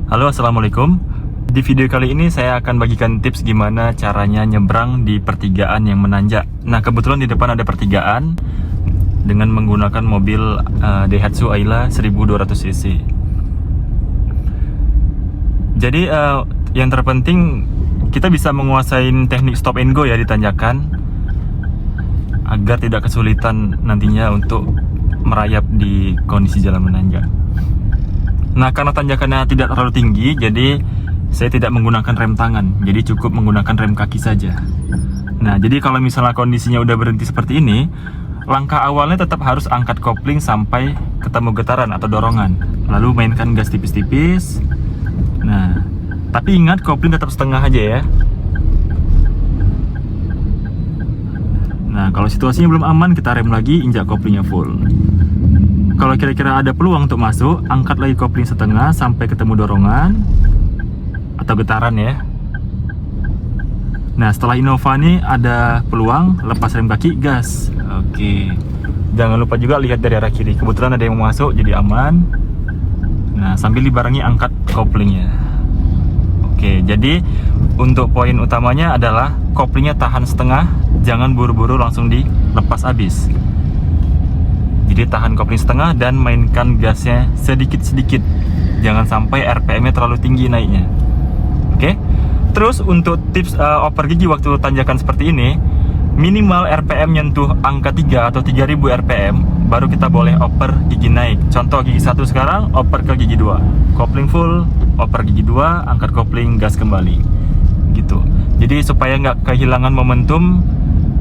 Halo, assalamualaikum. Di video kali ini saya akan bagikan tips gimana caranya nyebrang di pertigaan yang menanjak. Nah, kebetulan di depan ada pertigaan dengan menggunakan mobil Daihatsu Ayla 1200cc. Jadi yang terpenting kita bisa menguasai teknik stop and go ya di tanjakan, agar tidak kesulitan nantinya untuk merayap di kondisi jalan menanjak. Nah, karena tanjakannya tidak terlalu tinggi, jadi saya tidak menggunakan rem tangan, jadi cukup menggunakan rem kaki saja. Nah, jadi kalau misalnya kondisinya udah berhenti seperti ini, langkah awalnya tetap harus angkat kopling sampai ketemu getaran atau dorongan, lalu mainkan gas tipis-tipis. Nah, tapi ingat kopling tetap setengah aja ya. Nah, kalau situasinya belum aman, kita rem lagi, injak koplingnya full. Kalau kira-kira ada peluang untuk masuk, angkat lagi kopling setengah sampai ketemu dorongan atau getaran ya. Nah, setelah Innova nih ada peluang, lepas rem kaki, gas. Oke. Jangan lupa juga lihat dari arah kiri. Kebetulan ada yang mau masuk, jadi aman. Nah, sambil dibarengi angkat koplingnya. Oke, jadi untuk poin utamanya adalah koplingnya tahan setengah, jangan buru-buru langsung dilepas habis. Jadi tahan kopling setengah dan mainkan gasnya sedikit-sedikit. Jangan sampai RPM-nya terlalu tinggi naiknya. Oke. Terus untuk tips oper gigi waktu tanjakan seperti ini, minimal RPM nyentuh angka 3 atau 3000 RPM, baru kita boleh oper gigi naik. Contoh gigi 1 sekarang, oper ke gigi 2. Kopling full, oper gigi 2, angkat kopling, gas kembali. Gitu. Jadi supaya nggak kehilangan momentum,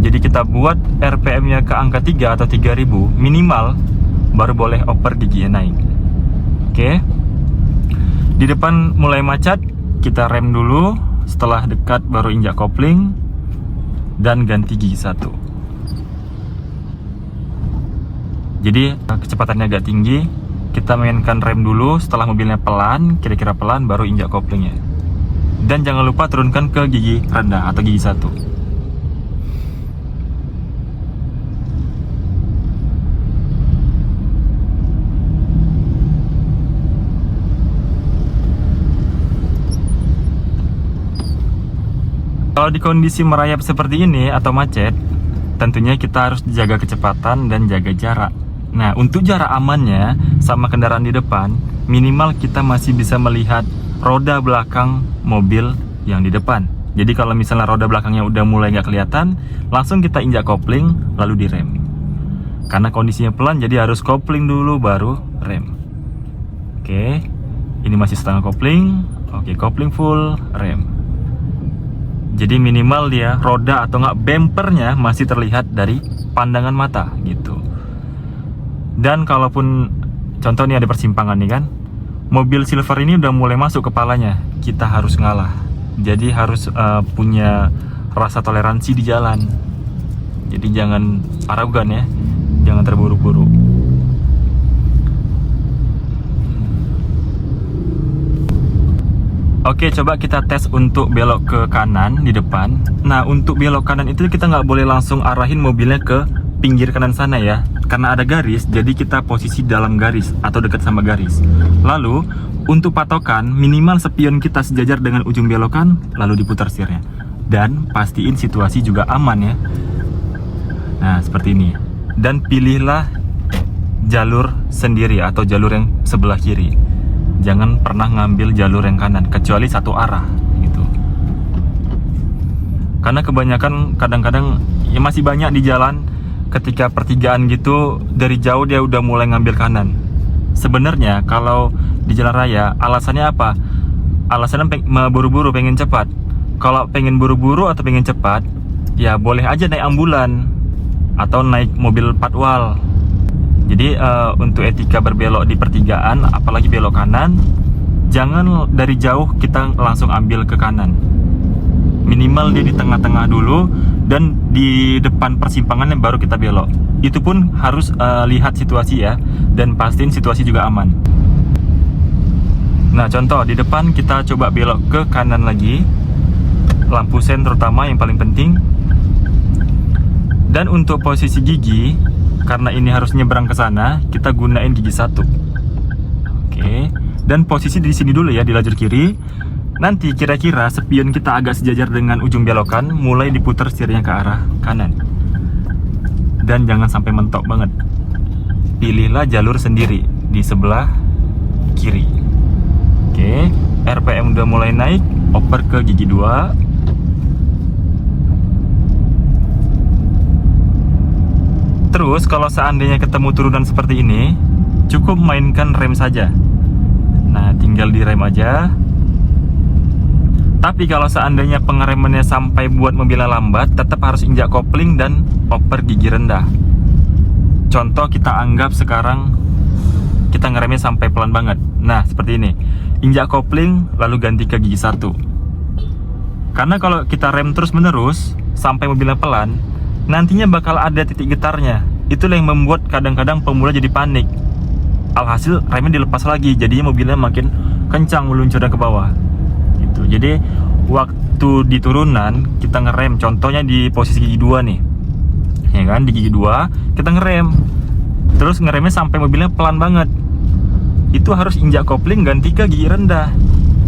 jadi kita buat RPM-nya ke angka 3 atau 3000 minimal, baru boleh oper giginya naik. Oke. Di depan mulai macet, kita rem dulu. Setelah dekat baru injak kopling dan ganti gigi 1. Jadi kecepatannya agak tinggi, kita mainkan rem dulu. Setelah mobilnya pelan, kira-kira pelan, baru injak koplingnya. Dan jangan lupa turunkan ke gigi rendah atau gigi 1. Kalau di kondisi merayap seperti ini atau macet, tentunya kita harus jaga kecepatan dan jaga jarak. Nah, untuk jarak amannya sama kendaraan di depan, minimal kita masih bisa melihat roda belakang mobil yang di depan. Jadi kalau misalnya roda belakangnya udah mulai nggak kelihatan, langsung kita injak kopling lalu direm. Karena kondisinya pelan, jadi harus kopling dulu baru rem. Oke, ini masih setengah kopling. Oke, kopling full, rem. Jadi minimal dia roda atau nggak bempernya masih terlihat dari pandangan mata gitu. Dan kalaupun contoh nih ada persimpangan nih kan, mobil silver ini udah mulai masuk kepalanya, kita harus ngalah. Jadi harus punya rasa toleransi di jalan. Jadi jangan arogan ya, jangan terburu-buru. Oke, coba kita tes untuk belok ke kanan di depan. Nah, untuk belok kanan itu kita nggak boleh langsung arahin mobilnya ke pinggir kanan sana ya. Karena ada garis, jadi kita posisi dalam garis atau dekat sama garis. Lalu, untuk patokan, minimal spion kita sejajar dengan ujung belokan, lalu diputar setirnya. Dan pastiin situasi juga aman ya. Nah, seperti ini. Dan pilihlah jalur sendiri atau jalur yang sebelah kiri. Jangan pernah ngambil jalur yang kanan, kecuali satu arah gitu. Karena kebanyakan kadang-kadang ya masih banyak di jalan ketika pertigaan gitu, dari jauh dia udah mulai ngambil kanan. Sebenarnya kalau di jalan raya alasannya apa? Alasannya buru-buru, pengen cepat. Kalau pengen buru-buru atau pengen cepat, ya boleh aja naik ambulan atau naik mobil patwal. Jadi untuk etika berbelok di pertigaan, apalagi belok kanan, jangan dari jauh kita langsung ambil ke kanan. Minimal dia di tengah-tengah dulu, dan di depan persimpangannya baru kita belok. Itu pun harus lihat situasi ya, dan pastiin situasi juga aman. Nah, contoh di depan kita coba belok ke kanan lagi, lampu sen terutama yang paling penting. Dan untuk posisi gigi, karena ini harus nyebrang ke sana, kita gunain gigi 1. Oke, Dan posisi di sini dulu ya, di lajur kiri. Nanti kira-kira spion kita agak sejajar dengan ujung belokan, mulai diputar setirnya ke arah kanan. Dan jangan sampai mentok banget. Pilihlah jalur sendiri di sebelah kiri. Oke, RPM udah mulai naik, oper ke gigi 2. Terus kalau seandainya ketemu turunan seperti ini, cukup mainkan rem saja. Nah, tinggal direm aja. Tapi kalau seandainya pengeremannya sampai buat mobilnya lambat, tetap harus injak kopling dan oper gigi rendah. Contoh kita anggap sekarang kita ngeremnya sampai pelan banget. Nah, seperti ini. Injak kopling lalu ganti ke gigi 1. Karena kalau kita rem terus menerus sampai mobilnya pelan, nantinya bakal ada titik getarnya. Itulah yang membuat kadang-kadang pemula jadi panik. Alhasil remnya dilepas lagi, jadinya mobilnya makin kencang meluncurnya ke bawah. Gitu. Jadi waktu di turunan kita ngerem, contohnya di posisi gigi 2 nih. Ya kan, di gigi 2 kita ngerem. Terus ngeremnya sampai mobilnya pelan banget. Itu harus injak kopling ganti ke gigi rendah.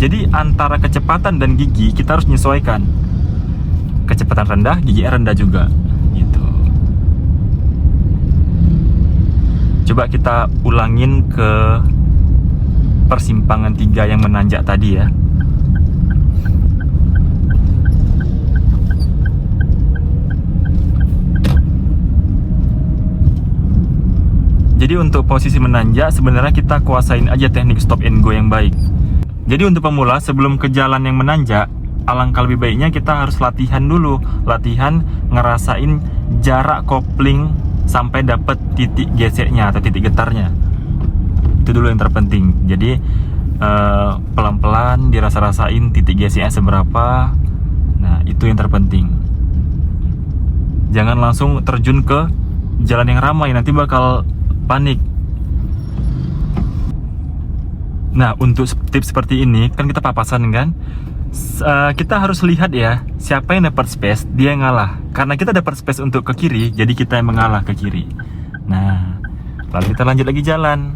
Jadi antara kecepatan dan gigi kita harus menyesuaikan. Kecepatan rendah, gigi rendah juga. Gitu. Coba kita ulangin ke persimpangan 3 yang menanjak tadi ya. Jadi untuk posisi menanjak sebenarnya kita kuasain aja teknik stop and go yang baik. Jadi untuk pemula sebelum ke jalan yang menanjak, alangkah lebih baiknya kita harus latihan dulu. Latihan ngerasain jarak kopling sampai dapat titik geseknya atau titik getarnya. Itu dulu yang terpenting. Jadi pelan-pelan dirasa-rasain titik geseknya seberapa. Nah, itu yang terpenting. Jangan langsung terjun ke jalan yang ramai, nanti bakal panik. Nah, untuk tips seperti ini kan kita papasan kan, kita harus lihat ya siapa yang dapat space, dia yang ngalah. Karena kita dapat space untuk ke kiri, jadi kita yang mengalah ke kiri. Nah, lalu kita lanjut lagi jalan.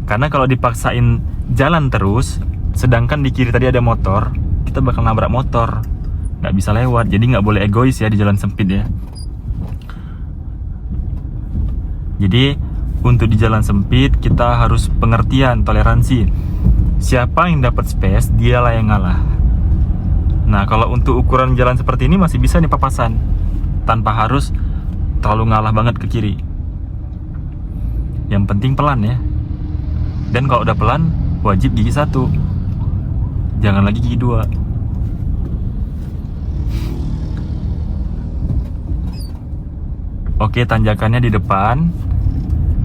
Karena kalau dipaksain jalan terus, sedangkan di kiri tadi ada motor, kita bakal nabrak motor, nggak bisa lewat. Jadi nggak boleh egois ya di jalan sempit ya. Jadi untuk di jalan sempit kita harus pengertian, toleransi. Siapa yang dapat space, dialah yang ngalah. Nah, kalau untuk ukuran jalan seperti ini masih bisa nih papasan, tanpa harus terlalu ngalah banget ke kiri. Yang penting pelan ya. Dan kalau udah pelan, wajib gigi 1. Jangan lagi gigi 2. Oke, tanjakannya di depan.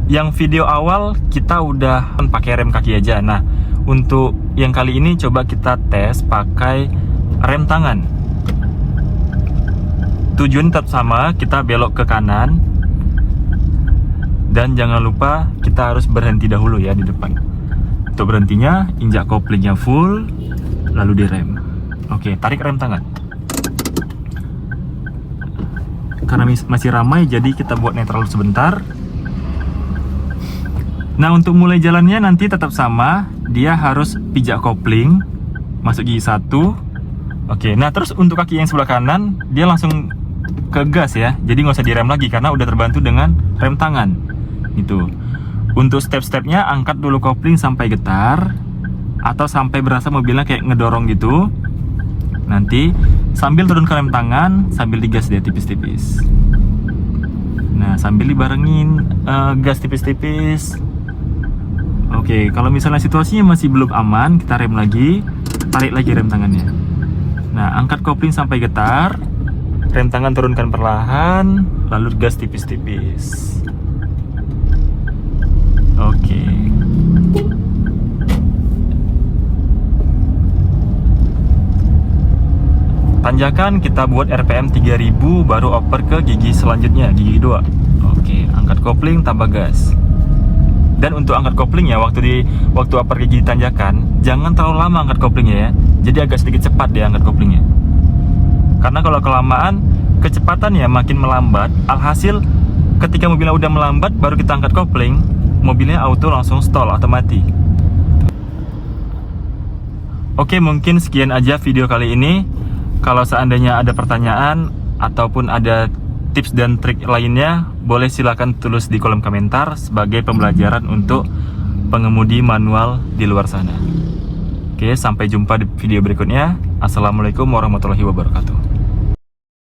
Yang video awal kita udah pakai rem kaki aja. Nah, untuk yang kali ini coba kita tes pakai rem tangan. Tujuan tetap sama, kita belok ke kanan. Dan jangan lupa kita harus berhenti dahulu ya di depan. Untuk berhentinya, injak koplingnya full, lalu direm. Oke, tarik rem tangan. Karena masih ramai, jadi kita buat netral sebentar. Nah, untuk mulai jalannya nanti tetap sama, dia harus pijak kopling, masuk gigi 1. Oke, nah terus untuk kaki yang sebelah kanan, dia langsung ke gas ya, jadi nggak usah direm lagi karena udah terbantu dengan rem tangan. Itu. Untuk step-stepnya, angkat dulu kopling sampai getar, atau sampai berasa mobilnya kayak ngedorong gitu. Nanti sambil turun ke rem tangan, sambil digas dia tipis-tipis. Nah, sambil dibarengin gas tipis-tipis. Oke, kalau misalnya situasinya masih belum aman, kita rem lagi, tarik lagi rem tangannya. Nah, angkat kopling sampai getar, rem tangan turunkan perlahan, lalu gas tipis-tipis. Oke. Tanjakan kita buat RPM 3000, baru oper ke gigi selanjutnya, gigi 2. Oke, angkat kopling, tambah gas. Dan untuk angkat koplingnya, waktu oper gigi tanjakan, jangan terlalu lama angkat koplingnya ya. Jadi agak sedikit cepat dia angkat koplingnya. Karena kalau kelamaan, kecepatannya makin melambat. Alhasil, ketika mobilnya udah melambat, baru kita angkat kopling, mobilnya auto langsung stall atau mati. Oke, mungkin sekian aja video kali ini. Kalau seandainya ada pertanyaan ataupun ada tips dan trik lainnya, boleh silakan tulis di kolom komentar sebagai pembelajaran untuk pengemudi manual di luar sana. Oke, sampai jumpa di video berikutnya. Assalamualaikum warahmatullahi wabarakatuh.